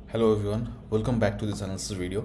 Hello everyone, welcome back to this another video.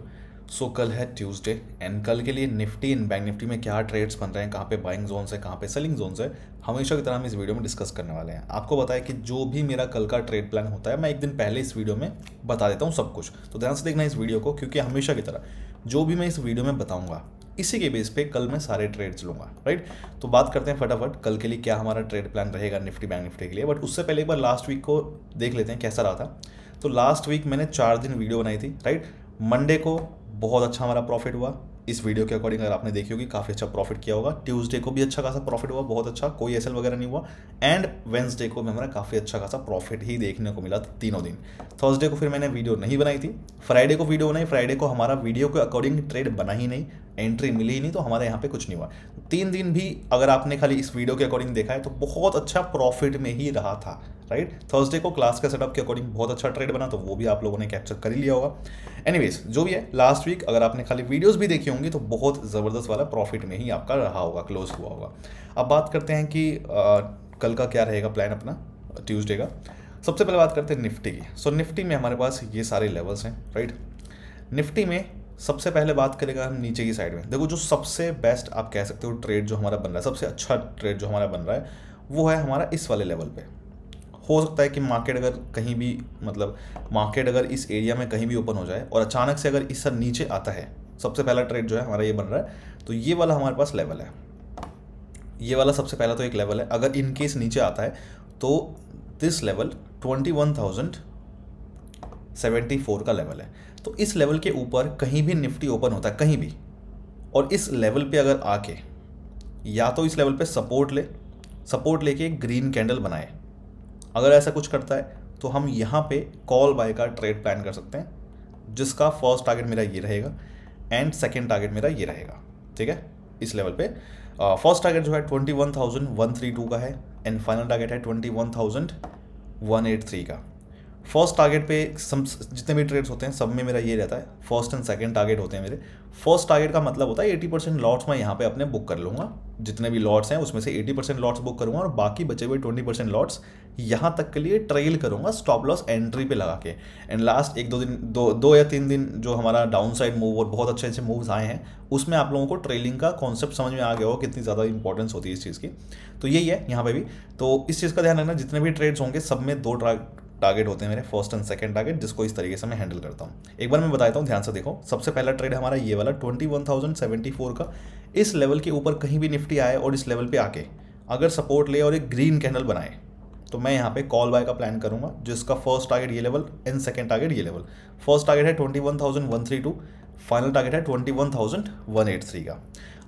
So कल है Tuesday and कल के लिए निफ्टी एंड बैंक निफ्टी में क्या ट्रेड्स बन रहे हैं, कहाँ पे बाइंग जोन्स है, कहाँ पे सेलिंग जोन्स है, हमेशा की तरह हम इस वीडियो में डिस्कस करने वाले हैं। आपको बताया कि जो भी मेरा कल का ट्रेड प्लान होता है मैं एक दिन पहले इस वीडियो में बता देता हूँ सब कुछ। तो ध्यान से देखना इस वीडियो को, क्योंकि हमेशा की तरह जो भी मैं इस वीडियो में बताऊँगा इसी के बेस पे कल मैं सारे ट्रेड्स लूँगा, राइट। तो बात करते हैं फटाफट कल के लिए क्या हमारा ट्रेड प्लान रहेगा निफ्टी बैंक निफ्टी के लिए। बट उससे पहले एक बार लास्ट वीक को देख लेते हैं कैसा रहा था। तो लास्ट वीक मैंने 4 दिन वीडियो बनाई थी, राइट। मंडे को बहुत अच्छा हमारा प्रॉफिट हुआ, इस वीडियो के अकॉर्डिंग अगर आपने देखी होगी काफ़ी अच्छा प्रॉफिट किया होगा। ट्यूसडे को भी अच्छा खासा प्रॉफिट हुआ, बहुत अच्छा, कोई एसएल वगैरह नहीं हुआ। एंड वेंसडे को भी हमारा काफ़ी अच्छा खासा प्रॉफिट ही देखने को मिला तीनों दिन। थर्सडे को फिर मैंने वीडियो नहीं बनाई थी, फ्राइडे को वीडियो बनाई। फ्राइडे को हमारा वीडियो के अकॉर्डिंग ट्रेड बना ही नहीं, एंट्री मिली ही नहीं, तो हमारे यहाँ पे कुछ नहीं हुआ। 3 दिन भी अगर आपने खाली इस वीडियो के अकॉर्डिंग देखा है तो बहुत अच्छा प्रॉफिट में ही रहा था, राइट। थर्सडे को क्लास के सेटअप के अकॉर्डिंग बहुत अच्छा ट्रेड बना, तो वो भी आप लोगों ने कैप्चर कर ही लिया होगा। एनीवेज जो भी है, लास्ट वीक अगर आपने खाली वीडियोस भी देखी होंगी तो बहुत ज़बरदस्त वाला प्रॉफिट में ही आपका रहा होगा, क्लोज हुआ होगा। अब बात करते हैं कि कल का क्या रहेगा प्लान अपना ट्यूसडे का। सबसे पहले बात करते हैं निफ्टी की। सो निफ्टी में हमारे पास ये सारे लेवल्स हैं, राइट। निफ्टी में सबसे पहले बात करेगा हम नीचे की साइड में। देखो जो सबसे बेस्ट आप कह सकते हो ट्रेड जो हमारा बन रहा है, सबसे अच्छा ट्रेड जो हमारा बन रहा है वो है हमारा इस वाले लेवल पे। हो सकता है कि मार्केट अगर कहीं भी मार्केट अगर इस एरिया में कहीं भी ओपन हो जाए और अचानक से अगर इस नीचे आता है, सबसे पहला ट्रेड जो है हमारा ये बन रहा है, तो ये वाला हमारे पास लेवल है। ये वाला सबसे पहला तो एक लेवल है। अगर इन केस नीचे आता है तो दिस लेवल 21,074 का लेवल है। तो इस लेवल के ऊपर कहीं भी निफ्टी ओपन होता है कहीं भी, और इस लेवल पे अगर आके या तो इस लेवल पे सपोर्ट लेके एक ग्रीन कैंडल बनाए, अगर ऐसा कुछ करता है तो हम यहाँ पे कॉल बाय का ट्रेड प्लान कर सकते हैं, जिसका फर्स्ट टारगेट मेरा ये रहेगा एंड सेकेंड टारगेट मेरा ये रहेगा, ठीक है। इस लेवल पे फर्स्ट टारगेट जो है 21,132 का है एंड फाइनल टारगेट है 21,183 का। फर्स्ट टारगेट पे जितने भी ट्रेड्स होते हैं सब में मेरा ये रहता है, फर्स्ट एंड सेकंड टारगेट होते हैं मेरे। फर्स्ट टारगेट का मतलब होता है 80% लॉट्स मैं यहाँ पे अपने बुक कर लूँगा, जितने भी लॉट्स हैं उसमें से 80% लॉट्स बुक करूँगा और बाकी बचे हुए 20% लॉट्स यहाँ तक के लिए ट्रेल करूँगा स्टॉप लॉस एंट्री पे लगा के। एंड लास्ट 2 या 3 दिन जो हमारा डाउन साइड मूव और बहुत अच्छे अच्छे मूव्स आए हैं, उसमें आप लोगों को ट्रेलिंग का कॉन्सेप्ट समझ में आ गया हो कितनी ज़्यादा इंपॉर्टेंस होती है इस चीज़ की। तो यही है यहाँ पे भी। तो इस चीज़ का ध्यान रखना, जितने भी ट्रेड्स होंगे सब में 2 टारगेट होते हैं मेरे, फर्स्ट एंड सेकंड टारगेट, जिसको इस तरीके से मैं हैंडल करता हूँ। एक बार मैं बताता हूँ, ध्यान से देखो। सबसे पहला ट्रेड हमारा ये वाला 21,074 का। इस लेवल के ऊपर कहीं भी निफ्टी आए और इस लेवल पे आके अगर सपोर्ट ले और एक ग्रीन कैंडल बनाए तो मैं यहाँ पे कॉल बाय का प्लान करूंगा, जिसका फर्स्ट टारगेट ये लेवल एंड सेकंड टारगेट ये लेवल। फर्स्ट टारगेट है 21,132, फाइनल टारगेट है 21,183 का।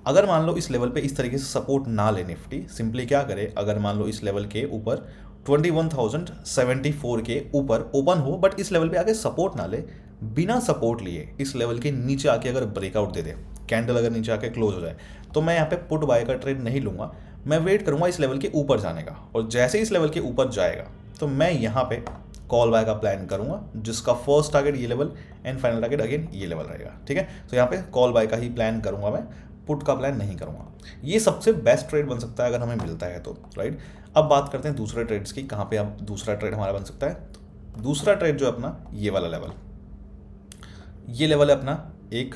अगर मान लो इस लेवल पे इस तरीके से सपोर्ट ना ले निफ्टी, सिंपली क्या करे, अगर मान लो इस लेवल के ऊपर 21,074 के ऊपर ओपन हो बट इस लेवल पे आके सपोर्ट ना ले, बिना सपोर्ट लिए इस लेवल के नीचे आके अगर ब्रेकआउट दे दे, कैंडल अगर नीचे आके क्लोज हो जाए, तो मैं यहाँ पे पुट बाय का ट्रेड नहीं लूँगा। मैं वेट करूँगा इस लेवल के ऊपर जाने का, और जैसे इस लेवल के ऊपर जाएगा तो मैं यहाँ पे कॉल बाय का प्लान करूँगा, जिसका फर्स्ट टारगेट ये level and final target again ये लेवल रहेगा, ठीक है। तो यहाँ पे कॉल बाय का ही प्लान करूँगा मैं, पुट का प्लान नहीं करूँगा। ये सबसे बेस्ट ट्रेड बन सकता है अगर हमें मिलता है तो, राइट। अब बात करते हैं दूसरे ट्रेड्स की, कहाँ पे अब दूसरा ट्रेड हमारा बन सकता है। तो दूसरा ट्रेड जो अपना ये वाला लेवल, ये लेवल है अपना एक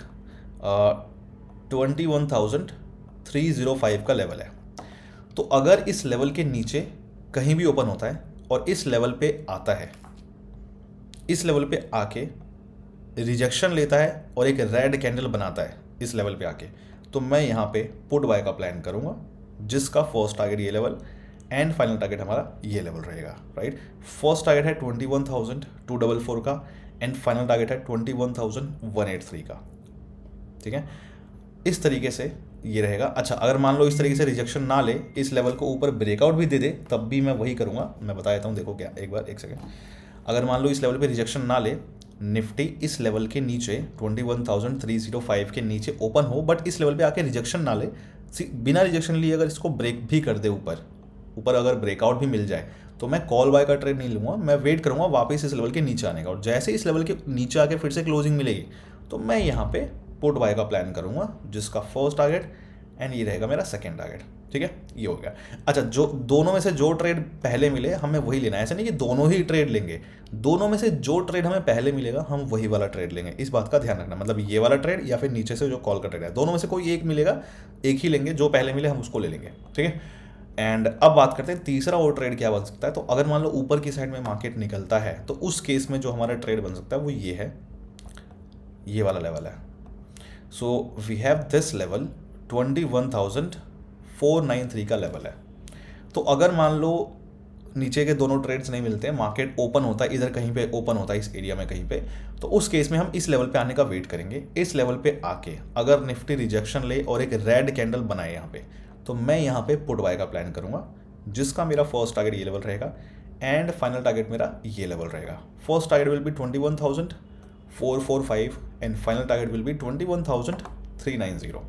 21,305 का लेवल है। तो अगर इस लेवल के नीचे कहीं भी ओपन होता है और इस लेवल पे आता है, इस लेवल पे आके रिजेक्शन लेता है और एक रेड कैंडल बनाता है इस लेवल पे आके, तो मैं यहाँ पे पुट बाय का प्लान करूँगा, जिसका फर्स्ट टारगेट ये लेवल एंड फाइनल टारगेट हमारा ये लेवल रहेगा, राइट। फर्स्ट टारगेट है 21,244 का एंड फाइनल टारगेट है 21,183 का, ठीक है। इस तरीके से ये रहेगा। अच्छा, अगर मान लो इस तरीके से रिजेक्शन ना ले, इस लेवल को ऊपर ब्रेकआउट भी दे दे, तब भी मैं वही करूँगा। मैं बता देता हूँ, देखो क्या, एक सेकेंड। अगर मान लो इस लेवल पे रिजेक्शन ना ले, निफ्टी इस लेवल के नीचे 21,305 के नीचे ओपन हो बट इस लेवल पे आके रिजेक्शन ना ले, बिना रिजेक्शन लिए अगर इसको ब्रेक भी कर दे ऊपर अगर ब्रेकआउट भी मिल जाए, तो मैं कॉल बाय का ट्रेड नहीं लूँगा। मैं वेट करूँगा वापस इस लेवल के नीचे आने का, और जैसे इस लेवल के नीचे आके फिर से क्लोजिंग मिलेगी तो मैं यहाँ पे पुट बाय का प्लान करूँगा, जिसका फर्स्ट टारगेट एंड ये रहेगा मेरा सेकेंड टारगेट। ठीक है, ये हो गया। अच्छा, जो दोनों में से जो ट्रेड पहले मिले हमें वही लेना है, ऐसा नहीं कि दोनों ही ट्रेड लेंगे, दोनों में से जो ट्रेड हमें पहले मिलेगा हम वही वाला ट्रेड लेंगे, इस बात का ध्यान रखना। मतलब ये वाला ट्रेड या फिर नीचे से जो कॉल का ट्रेड है, दोनों में से कोई एक मिलेगा, एक ही लेंगे, जो पहले मिले हम उसको ले लेंगे, ठीक है। एंड अब बात करते हैं तीसरा और ट्रेड क्या बन सकता है। तो अगर मान लो ऊपर की साइड में मार्केट निकलता है तो उस केस में जो हमारा ट्रेड बन सकता है वो ये है, ये वाला लेवल है। So we have this level 21,493 का लेवल है। तो अगर मान लो नीचे के दोनों ट्रेड्स नहीं मिलते हैं, मार्केट ओपन होता है इधर कहीं पे, ओपन होता है इस एरिया में कहीं पे, तो उस केस में हम इस लेवल पे आने का वेट करेंगे। इस लेवल पे आके अगर निफ्टी रिजेक्शन ले और एक रेड कैंडल बनाए यहाँ पे, तो मैं यहाँ पे पुट बाय का प्लान करूँगा, जिसका मेरा फर्स्ट टारगेट ये लेवल रहेगा एंड फाइनल टारगेट मेरा ये लेवल रहेगा। First target will be 21,445 and final target will be 21,390,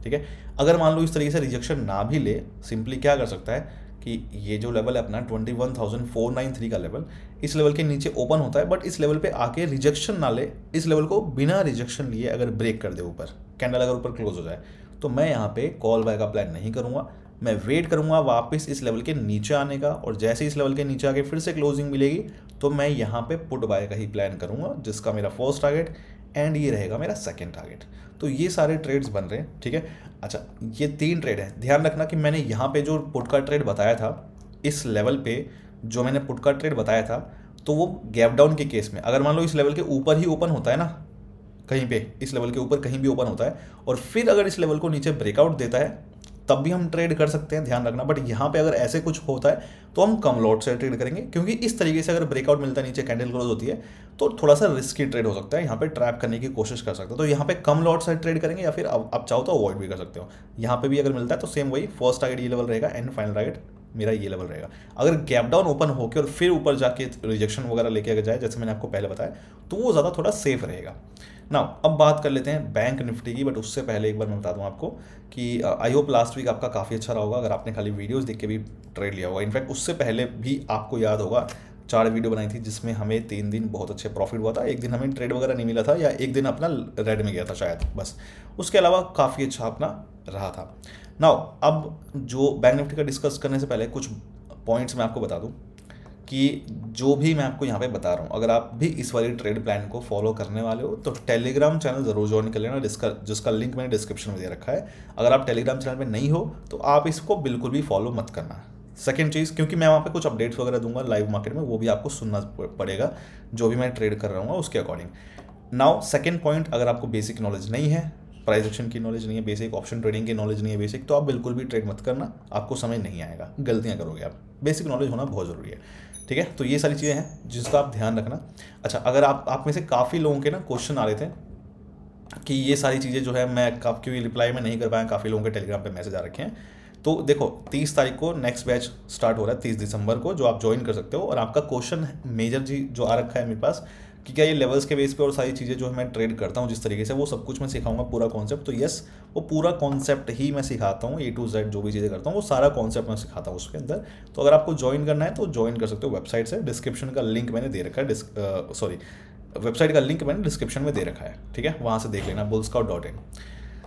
ठीक है। अगर मान लो इस तरीके से रिजेक्शन ना भी ले, सिंपली क्या कर सकता है कि ये जो लेवल है अपना 21,493 का लेवल, इस लेवल के नीचे ओपन होता है, बट इस लेवल पे आके रिजेक्शन ना ले, इस लेवल को बिना रिजेक्शन लिए अगर ब्रेक कर दे ऊपर, कैंडल अगर ऊपर क्लोज हो जाए, तो मैं यहाँ पे कॉल बाय का प्लान नहीं करूँगा। मैं वेट करूँगा वापस इस लेवल के नीचे आने का, और जैसे इस लेवल के नीचे आके फिर से क्लोजिंग मिलेगी तो मैं यहाँ पे पुट बाय का ही प्लान करूँगा, जिसका मेरा फर्स्ट टारगेट एंड ये रहेगा मेरा सेकेंड टारगेट। तो ये सारे ट्रेड्स बन रहे हैं, ठीक है। अच्छा, ये 3 ट्रेड है। ध्यान रखना कि मैंने यहाँ पे जो पुट का ट्रेड बताया था, इस लेवल पे जो मैंने पुट का ट्रेड बताया था, तो वो गैप डाउन के केस में अगर मान लो इस लेवल के ऊपर ही ओपन होता है ना, कहीं पे इस लेवल के ऊपर कहीं भी ओपन होता है और फिर अगर इस लेवल को नीचे ब्रेकआउट देता है, तब भी हम ट्रेड कर सकते हैं, ध्यान रखना। बट यहाँ पे अगर ऐसे कुछ होता है तो हम कम लॉट से ट्रेड करेंगे, क्योंकि इस तरीके से अगर ब्रेकआउट मिलता है, नीचे कैंडल क्लोज होती है, तो थोड़ा सा रिस्की ट्रेड हो सकता है, यहाँ पे ट्रैप करने की कोशिश कर सकते हो। तो यहाँ पे कम लॉट से ट्रेड करेंगे, या फिर आप चाहो तो अवॉइड भी कर सकते हो। यहाँ पे भी अगर मिलता है तो सेम वही, फर्स्ट टारगेट ये लेवल रहेगा एंड फाइनल टारगेट मेरा ये लेवल रहेगा। अगर गैप डाउन ओपन होकर और फिर ऊपर जाके रिजेक्शन वगैरह लेके अगर जाए, जैसे मैंने आपको पहले बताया, तो वो ज़्यादा थोड़ा सेफ रहेगा। नाउ अब बात कर लेते हैं बैंक निफ्टी की, बट उससे पहले एक बार मैं बता दूं आपको कि आई होप लास्ट वीक आपका काफ़ी अच्छा रहा होगा, अगर आपने खाली वीडियोस देख के भी ट्रेड लिया होगा। इनफैक्ट उससे पहले भी आपको याद होगा 4 वीडियो बनाई थी, जिसमें हमें 3 दिन बहुत अच्छे प्रॉफिट हुआ था, एक दिन हमें ट्रेड वगैरह नहीं मिला था, या एक दिन अपना रेड में गया था शायद, बस। उसके अलावा काफ़ी अच्छा अपना रहा था। नाउ अब जो बैंक निफ्टी का डिस्कस करने से पहले कुछ पॉइंट्स मैं आपको बता दूं कि जो भी मैं आपको यहाँ पे बता रहा हूँ, अगर आप भी इस वाली ट्रेड प्लान को फॉलो करने वाले हो तो टेलीग्राम चैनल ज़रूर ज्वाइन कर लेना, जिसका लिंक मैंने डिस्क्रिप्शन में दे रखा है। अगर आप टेलीग्राम चैनल में नहीं हो तो आप इसको बिल्कुल भी फॉलो मत करना। सेकेंड चीज़, क्योंकि मैं वहाँ पे कुछ अपडेट्स वगैरह दूंगा लाइव मार्केट में, वो भी आपको सुनना पड़ेगा, जो भी मैं ट्रेड कर रहा हूँ उसके अकॉर्डिंग। नाउ सेकेंड पॉइंट, अगर आपको बेसिक नॉलेज नहीं है, प्राइस एक्शन की नॉलेज नहीं है बेसिक, ऑप्शन ट्रेडिंग की नॉलेज नहीं है बेसिक, तो आप बिल्कुल भी ट्रेड मत करना, आपको समझ नहीं आएगा, गलतियाँ करोगे आप। बेसिक नॉलेज होना बहुत ज़रूरी है, ठीक है। तो ये सारी चीज़ें हैं जिसका आप ध्यान रखना। अच्छा, अगर आप में से काफ़ी लोगों के ना क्वेश्चन आ रहे थे कि ये सारी चीज़ें जो है मैं क्यों रिप्लाई में नहीं कर पाया, काफ़ी लोगों के टेलीग्राम पे मैसेज आ रखे हैं। तो देखो 30 तारीख को नेक्स्ट बैच स्टार्ट हो रहा है, 30 दिसंबर को, जो आप ज्वाइन कर सकते हो। और आपका क्वेश्चन मेजर जी जो आ रखा है मेरे पास कि क्या ये लेवल्स के बेस पे और सारी चीज़ें जो मैं ट्रेड करता हूँ जिस तरीके से, वो सब कुछ मैं सिखाऊंगा पूरा कॉन्सेप्ट। तो यस, वो पूरा कॉन्सेप्ट ही मैं सिखाता हूँ, A to Z जो भी चीज़ें करता हूँ वो सारा कॉन्सेप्ट मैं सिखाता हूँ उसके अंदर। तो अगर आपको ज्वाइन करना है तो ज्वाइन कर सकते हो वेबसाइट से, डिस्क्रिप्शन का लिंक मैंने दे रखा है, वेबसाइट का लिंक मैंने डिस्क्रिप्शन में दे रखा है, ठीक है, वहाँ से देख लेना, bullscout.in।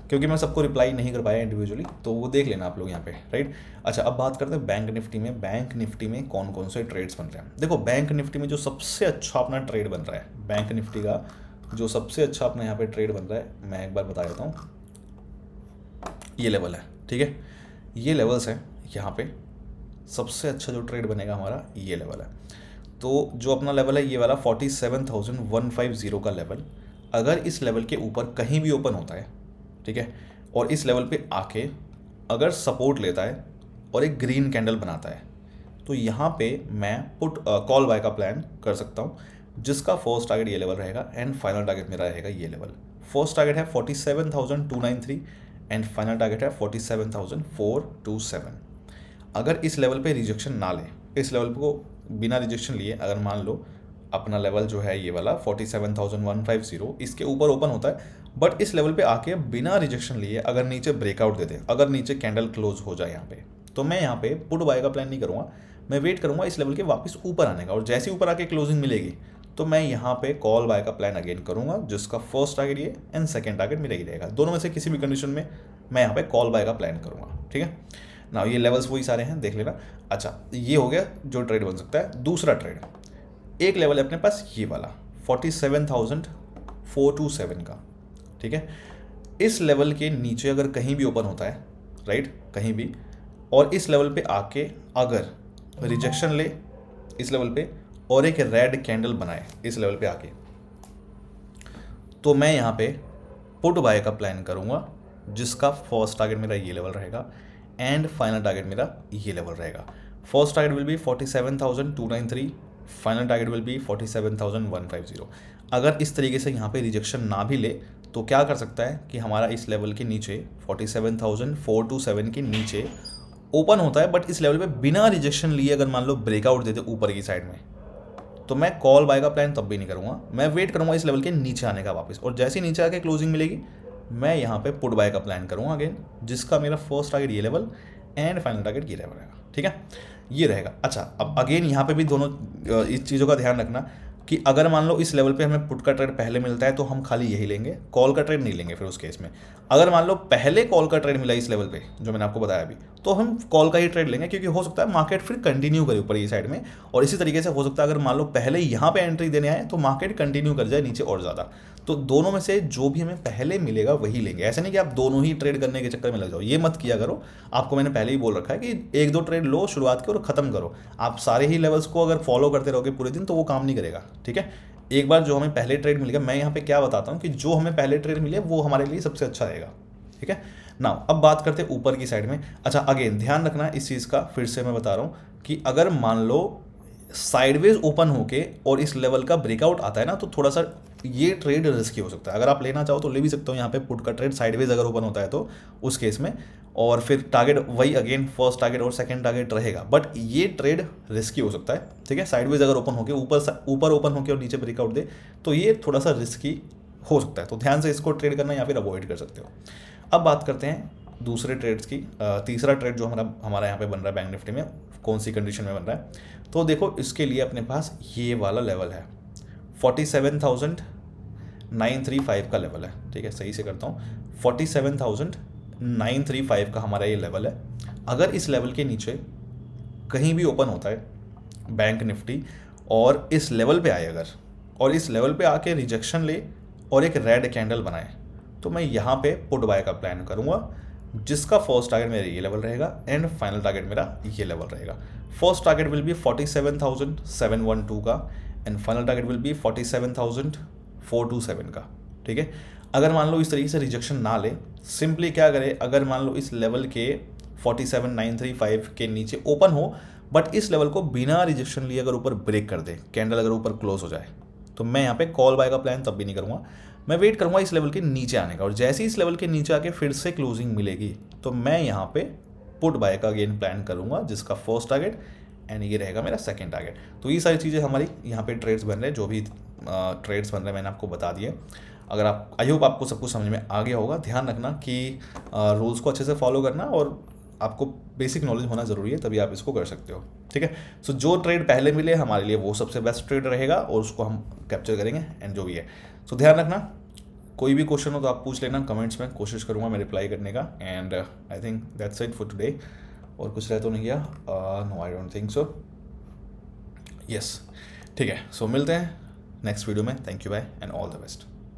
क्योंकि मैं सबको रिप्लाई नहीं कर पाया इंडिविजुअली, तो वो देख लेना आप लोग यहाँ पे, राइट। अच्छा, अब बात करते हैं बैंक निफ्टी में। बैंक निफ्टी में कौन कौन से ट्रेड्स बन रहे हैं। देखो बैंक निफ्टी में जो सबसे अच्छा अपना ट्रेड बन रहा है, बैंक निफ्टी का जो सबसे अच्छा अपना यहाँ पे ट्रेड बन रहा है, मैं एक बार बता देता हूँ, ये लेवल है, ठीक है। ये लेवल्स हैं, यहाँ पे सबसे अच्छा जो ट्रेड बनेगा हमारा ये लेवल है। तो जो अपना लेवल है ये वाला 47,150 का लेवल, अगर इस लेवल के ऊपर कहीं भी ओपन होता है, ठीक है, और इस लेवल पे आके अगर सपोर्ट लेता है और एक ग्रीन कैंडल बनाता है, तो यहाँ पे मैं कॉल बाय का प्लान कर सकता हूँ, जिसका फर्स्ट टारगेट ये लेवल रहेगा एंड फाइनल टारगेट मेरा रहेगा ये लेवल। फर्स्ट टारगेट है 47,293 एंड फाइनल टारगेट है 47,427। अगर इस लेवल पे रिजेक्शन ना ले, इस लेवल को बिना रिजेक्शन लिए अगर मान लो अपना लेवल जो है ये वाला 47,150 इसके ऊपर ओपन होता है, बट इस लेवल पे आके बिना रिजेक्शन लिए अगर नीचे ब्रेकआउट दे दे, अगर नीचे कैंडल क्लोज हो जाए यहाँ पे, तो मैं यहाँ पे पुट बाय का प्लान नहीं करूँगा, मैं वेट करूँगा इस लेवल के वापस ऊपर आने का, और जैसे ऊपर आके क्लोजिंग मिलेगी तो मैं यहाँ पे कॉल बाय का प्लान अगेन करूँगा, जिसका फर्स्ट टारगेट ये एंड सेकेंड टारगेट मेरा ही रहेगा। दोनों में से किसी भी कंडीशन में मैं यहाँ पे कॉल बाय का प्लान करूँगा, ठीक है। ना ये लेवल्स वही सारे हैं, देख लेना। अच्छा, ये हो गया जो ट्रेड बन सकता है। दूसरा ट्रेड, एक लेवल है अपने पास ये वाला 47,427 का, ठीक है। इस लेवल के नीचे अगर कहीं भी ओपन होता है, राइट, कहीं भी, और इस लेवल पे आके अगर रिजेक्शन ले इस लेवल पे और एक रेड कैंडल बनाए इस लेवल पे आके, तो मैं यहाँ पे पुट बाय का प्लान करूँगा, जिसका फर्स्ट टारगेट मेरा ये लेवल रहेगा एंड फाइनल टारगेट मेरा ये लेवल रहेगा। First target will be 47,293, final target will be 47,150। अगर इस तरीके से यहाँ पे रिजेक्शन ना भी ले तो क्या कर सकता है कि हमारा इस लेवल के नीचे 47,427 के नीचे ओपन होता है, बट इस लेवल पे बिना रिजेक्शन लिए अगर मान लो ब्रेकआउट देते ऊपर की साइड में, तो मैं कॉल बाय का प्लान तब भी नहीं करूँगा, मैं वेट करूँगा इस लेवल के नीचे आने का वापस, और जैसे ही नीचे आके क्लोजिंग मिलेगी मैं यहाँ पे पुट बाय का प्लान करूँगा अगेन, जिसका मेरा फर्स्ट टारगेट ये लेवल एंड फाइनल टारगेट ये लेवल रहेगा, ठीक है, ये रहेगा। अच्छा, अब अगेन यहाँ पे भी दोनों इस चीज़ों का ध्यान रखना कि अगर मान लो इस लेवल पे हमें पुट का ट्रेड पहले मिलता है तो हम खाली यही लेंगे, कॉल का ट्रेड नहीं लेंगे। फिर उस केस में अगर मान लो पहले कॉल का ट्रेड मिला इस लेवल पे जो मैंने आपको बताया अभी, तो हम कॉल का ही ट्रेड लेंगे, क्योंकि हो सकता है मार्केट फिर कंटिन्यू करे ऊपर ये साइड में, और इसी तरीके से हो सकता है अगर मान लो पहले यहाँ पे एंट्री देने आए तो मार्केट कंटिन्यू कर जाए नीचे और ज़्यादा। तो दोनों में से जो भी हमें पहले मिलेगा वही लेंगे। ऐसा नहीं कि आप दोनों ही ट्रेड करने के चक्कर में लग जाओ, ये मत किया करो। आपको मैंने पहले ही बोल रखा है कि एक दो ट्रेड लो शुरुआत के और ख़त्म करो। आप सारे ही लेवल्स को अगर फॉलो करते रहोगे पूरे दिन तो वो काम नहीं करेगा, ठीक है। एक बार जो हमें पहले ट्रेड मिल गया, मैं यहाँ पे क्या बताता हूँ कि जो हमें पहले ट्रेड मिले वो हमारे लिए सबसे अच्छा रहेगा, ठीक है। नाउ अब बात करते हैं ऊपर की साइड में। अच्छा, अगेन ध्यान रखना इस चीज़ का, फिर से मैं बता रहा हूँ कि अगर मान लो साइडवेज ओपन होके और इस लेवल का ब्रेकआउट आता है ना, तो थोड़ा सा ये ट्रेड रिस्की हो सकता है। अगर आप लेना चाहो तो ले भी सकते हो यहाँ पे पुट का ट्रेड, साइडवेज अगर ओपन होता है तो उस केस में, और फिर टारगेट वही अगेन फर्स्ट टारगेट और सेकंड टारगेट रहेगा, बट ये ट्रेड रिस्की हो सकता है, ठीक है। साइडवेज अगर ओपन होके ऊपर ओपन होके और नीचे ब्रेकआउट दे तो ये थोड़ा सा रिस्की हो सकता है, तो ध्यान से इसको ट्रेड करना या फिर अवॉइड कर सकते हो। अब बात करते हैं दूसरे ट्रेड्स की। तीसरा ट्रेड जो हमारा यहाँ पे बन रहा है बैंक निफ्टी में, कौन सी कंडीशन में बन रहा है, तो देखो इसके लिए अपने पास ये वाला लेवल है 47,935 का लेवल है, ठीक है, सही से करता हूँ, 47,935 का हमारा ये लेवल है। अगर इस लेवल के नीचे कहीं भी ओपन होता है बैंक निफ्टी और इस लेवल पे आए अगर, और इस लेवल पे आके रिजेक्शन ले और एक रेड कैंडल बनाए, तो मैं यहाँ पे पुट बाय का प्लान करूँगा, जिसका फर्स्ट टारगेट मेरा ये लेवल रहेगा एंड फाइनल टारगेट मेरा ये लेवल रहेगा। फर्स्ट टारगेट विल बी 47,712 का and final target will be 47,427 का, ठीक है। अगर मान लो इस तरीके से रिजेक्शन ना ले, सिंपली क्या करें, अगर मान लो इस लेवल के 47,935 के नीचे ओपन हो बट इस लेवल को बिना रिजेक्शन लिए अगर ऊपर ब्रेक कर दे, कैंडल अगर ऊपर क्लोज हो जाए, तो मैं यहाँ पे कॉल बाय का प्लान तब भी नहीं करूँगा, मैं वेट करूँगा इस लेवल के नीचे आने का, और जैसे ही इस लेवल के नीचे आके फिर से क्लोजिंग मिलेगी तो मैं यहाँ पे पुट बाय का अगेन प्लान करूँगा, जिसका फर्स्ट टारगेट एंड ये रहेगा मेरा सेकंड टारगेट। तो ये सारी चीज़ें हमारी यहाँ पे ट्रेड्स बन रहे हैं, जो भी ट्रेड्स बन रहे हैं मैंने आपको बता दिए। अगर आप, आई होप आपको सब कुछ समझ में आ गया होगा। ध्यान रखना कि रूल्स को अच्छे से फॉलो करना और आपको बेसिक नॉलेज होना ज़रूरी है, तभी आप इसको कर सकते हो, ठीक है। सो जो ट्रेड पहले मिले हमारे लिए वो सबसे बेस्ट ट्रेड रहेगा और उसको हम कैप्चर करेंगे एंड जो भी है। सो ध्यान रखना, कोई भी क्वेश्चन हो तो आप पूछ लेना कमेंट्स में, कोशिश करूँगा मैं रिप्लाई करने का। And I think that's it for today. और कुछ रह तो नहीं गया? No, I don't think so. Yes, ठीक है। सो मिलते हैं नेक्स्ट वीडियो में। Thank you, bye and all the best.